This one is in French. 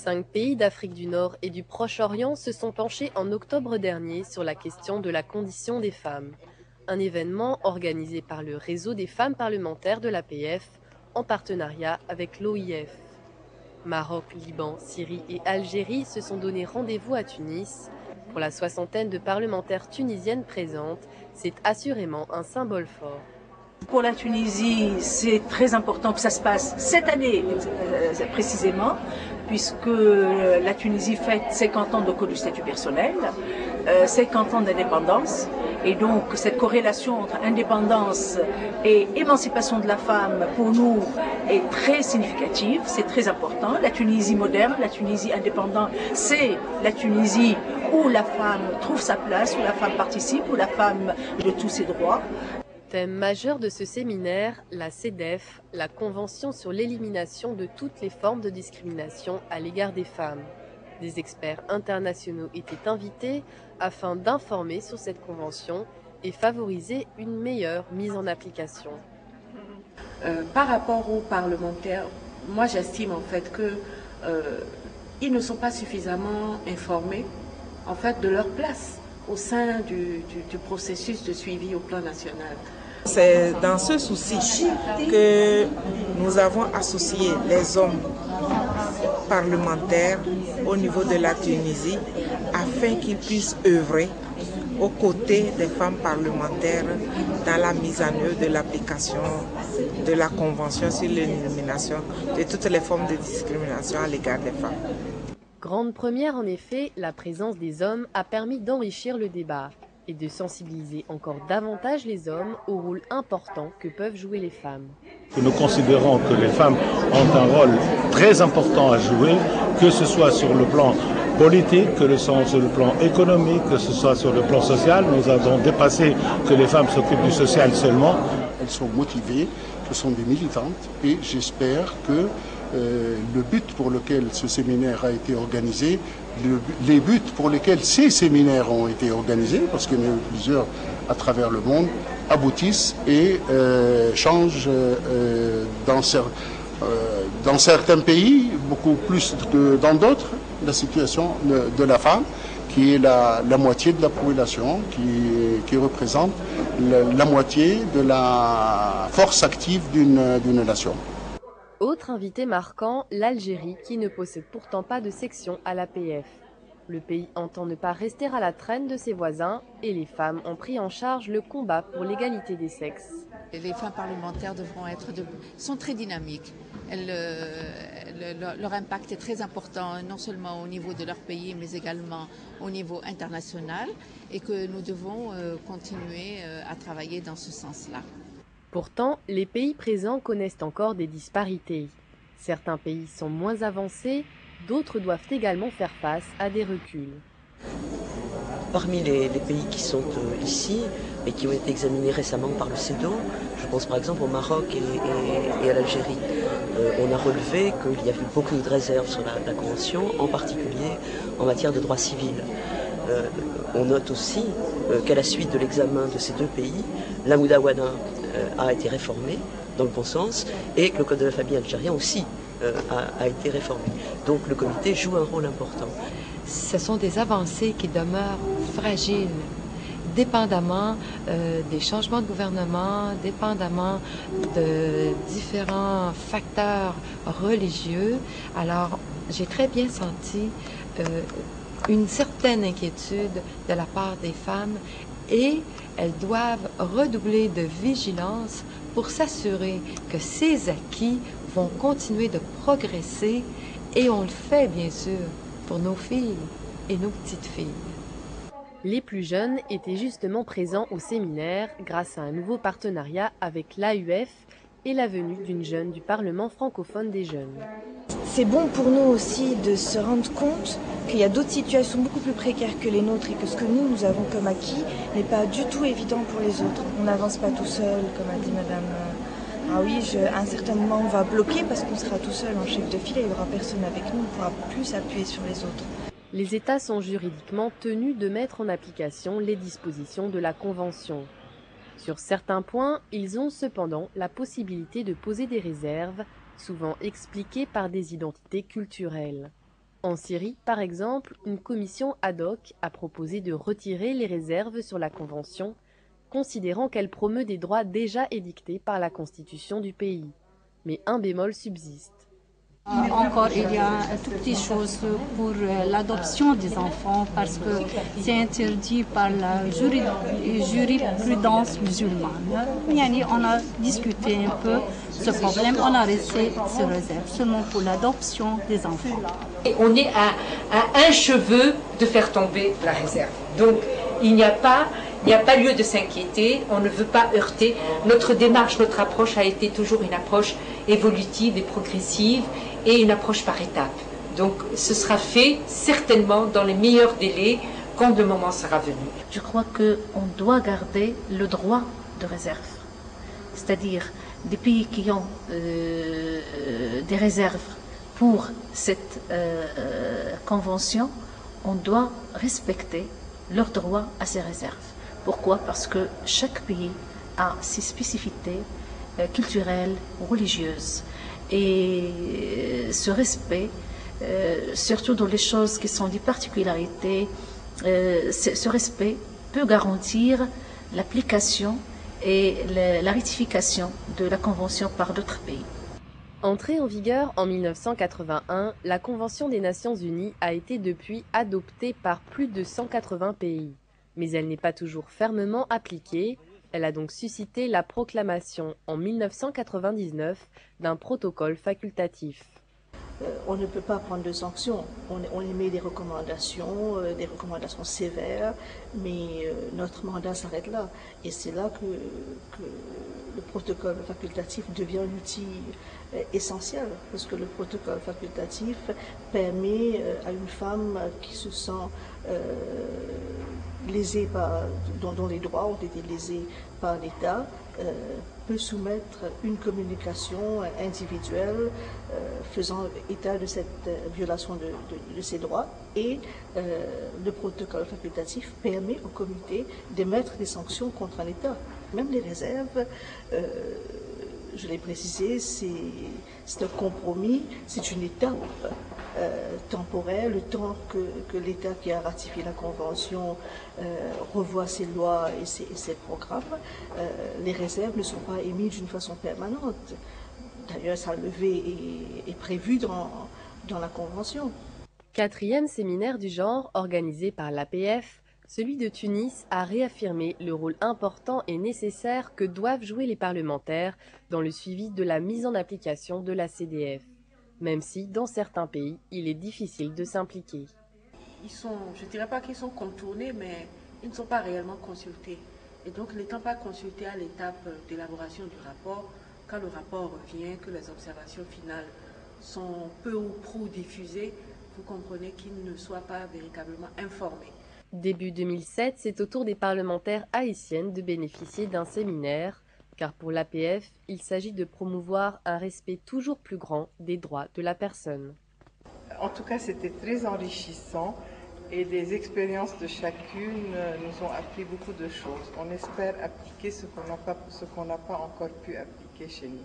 5 pays d'Afrique du Nord et du Proche-Orient se sont penchés en octobre dernier sur la question de la condition des femmes. Un événement organisé par le réseau des femmes parlementaires de l'APF en partenariat avec l'OIF. Maroc, Liban, Syrie et Algérie se sont donné rendez-vous à Tunis. Pour la soixantaine de parlementaires tunisiennes présentes, c'est assurément un symbole fort. Pour la Tunisie, c'est très important que ça se passe cette année précisément, puisque la Tunisie fête 50 ans de statut personnel, 50 ans d'indépendance, et donc cette corrélation entre indépendance et émancipation de la femme, pour nous, est très significative, c'est très important. La Tunisie moderne, la Tunisie indépendante, c'est la Tunisie où la femme trouve sa place, où la femme participe, où la femme de tous ses droits. Thème majeur de ce séminaire, la CEDEF, la Convention sur l'élimination de toutes les formes de discrimination à l'égard des femmes. Des experts internationaux étaient invités afin d'informer sur cette convention et favoriser une meilleure mise en application. Par rapport aux parlementaires, moi j'estime en fait que ils ne sont pas suffisamment informés en fait de leur place au sein du processus de suivi au plan national. C'est dans ce souci que nous avons associé les hommes parlementaires au niveau de la Tunisie afin qu'ils puissent œuvrer aux côtés des femmes parlementaires dans la mise en œuvre de l'application de la Convention sur l'élimination de toutes les formes de discrimination à l'égard des femmes. Grande première en effet, la présence des hommes a permis d'enrichir le débat et de sensibiliser encore davantage les hommes au rôle important que peuvent jouer les femmes. Nous considérons que les femmes ont un rôle très important à jouer, que ce soit sur le plan politique, que ce soit sur le plan économique, que ce soit sur le plan social. Nous avons dépassé que les femmes s'occupent du social seulement. Elles sont motivées, ce sont des militantes et j'espère que le but pour lequel ce séminaire a été organisé, les buts pour lesquels ces séminaires ont été organisés, parce qu'il y en a eu plusieurs à travers le monde, aboutissent et changent dans certains pays, beaucoup plus que dans d'autres, la situation de la femme, qui est la moitié de la population, qui représente la moitié de la force active d'une nation. Autre invité marquant, l'Algérie, qui ne possède pourtant pas de section à l'APF. Le pays entend ne pas rester à la traîne de ses voisins et les femmes ont pris en charge le combat pour l'égalité des sexes. Les femmes parlementaires sont très dynamiques. Leur impact est très important, non seulement au niveau de leur pays, mais également au niveau international, et que nous devons continuer à travailler dans ce sens-là. Pourtant, les pays présents connaissent encore des disparités. Certains pays sont moins avancés, d'autres doivent également faire face à des reculs. Parmi les pays qui sont ici et qui ont été examinés récemment par le CEDAW, je pense par exemple au Maroc et à l'Algérie, on a relevé qu'il y avait beaucoup de réserves sur la Convention, en particulier en matière de droit civil. On note aussi qu'à la suite de l'examen de ces deux pays, la Moudawana a été réformé dans le bon sens et que le Code de la famille algérien aussi a été réformé. Donc le comité joue un rôle important. Ce sont des avancées qui demeurent fragiles, dépendamment des changements de gouvernement, dépendamment de différents facteurs religieux. Alors j'ai très bien senti une certaine inquiétude de la part des femmes et elles doivent redoubler de vigilance pour s'assurer que ces acquis vont continuer de progresser et on le fait bien sûr pour nos filles et nos petites filles. Les plus jeunes étaient justement présents au séminaire grâce à un nouveau partenariat avec l'AUF et la venue d'une jeune du Parlement francophone des jeunes. C'est bon pour nous aussi de se rendre compte qu'il y a d'autres situations beaucoup plus précaires que les nôtres et que ce que nous avons comme acquis n'est pas du tout évident pour les autres. On n'avance pas tout seul, comme a dit madame. Ah oui, à un certain moment on va bloquer parce qu'on sera tout seul en chef de file et il n'y aura personne avec nous, on ne pourra plus s'appuyer sur les autres. Les États sont juridiquement tenus de mettre en application les dispositions de la Convention. Sur certains points, ils ont cependant la possibilité de poser des réserves, souvent expliquées par des identités culturelles. En Syrie, par exemple, une commission ad hoc a proposé de retirer les réserves sur la Convention, considérant qu'elle promeut des droits déjà édictés par la Constitution du pays. Mais un bémol subsiste. Encore, il y a toutes petites choses pour l'adoption des enfants parce que c'est interdit par la jurisprudence musulmane. On a discuté un peu ce problème, on a resté ce réserve seulement pour l'adoption des enfants. Et on est à un cheveu de faire tomber la réserve. Donc il n'y a pas lieu de s'inquiéter, on ne veut pas heurter. Notre démarche, notre approche a été toujours une approche évolutive et progressive et une approche par étapes. Donc ce sera fait certainement dans les meilleurs délais quand le moment sera venu. Je crois qu'on doit garder le droit de réserve. C'est-à-dire des pays qui ont des réserves pour cette convention, on doit respecter leur droit à ces réserves. Pourquoi? Parce que chaque pays a ses spécificités culturelles, religieuses. Et ce respect, surtout dans les choses qui sont des particularités, ce respect peut garantir l'application et la ratification de la Convention par d'autres pays. Entrée en vigueur en 1981, la Convention des Nations Unies a été depuis adoptée par plus de 180 pays. Mais elle n'est pas toujours fermement appliquée. Elle a donc suscité la proclamation en 1999 d'un protocole facultatif. On ne peut pas prendre de sanctions. On émet des recommandations sévères, mais notre mandat s'arrête là. Et c'est là que le protocole facultatif devient un outil essentiel, parce que le protocole facultatif permet à une femme qui se sent lésée dont les droits ont été lésés par l'État, peut soumettre une communication individuelle faisant état de cette violation de ses droits, et le protocole facultatif permet au comité d'émettre des sanctions contre un État. Même les réserves, je l'ai précisé, c'est un compromis, c'est une étape temporaire, le temps que l'État qui a ratifié la Convention revoit ses lois et ses programmes. Les réserves ne sont pas émises d'une façon permanente. D'ailleurs, sa levée est prévue dans la Convention. 4e séminaire du genre organisé par l'APF, celui de Tunis a réaffirmé le rôle important et nécessaire que doivent jouer les parlementaires dans le suivi de la mise en application de la CDF, même si, dans certains pays, il est difficile de s'impliquer. Je ne dirais pas qu'ils sont contournés, mais ils ne sont pas réellement consultés. Et donc, n'étant pas consultés à l'étape d'élaboration du rapport, quand le rapport revient, que les observations finales sont peu ou prou diffusées, vous comprenez qu'ils ne soient pas véritablement informés. Début 2007, c'est au tour des parlementaires haïtiennes de bénéficier d'un séminaire, car pour l'APF, il s'agit de promouvoir un respect toujours plus grand des droits de la personne. En tout cas, c'était très enrichissant et les expériences de chacune nous ont appris beaucoup de choses. On espère appliquer ce qu'on n'a pas encore pu appliquer chez nous.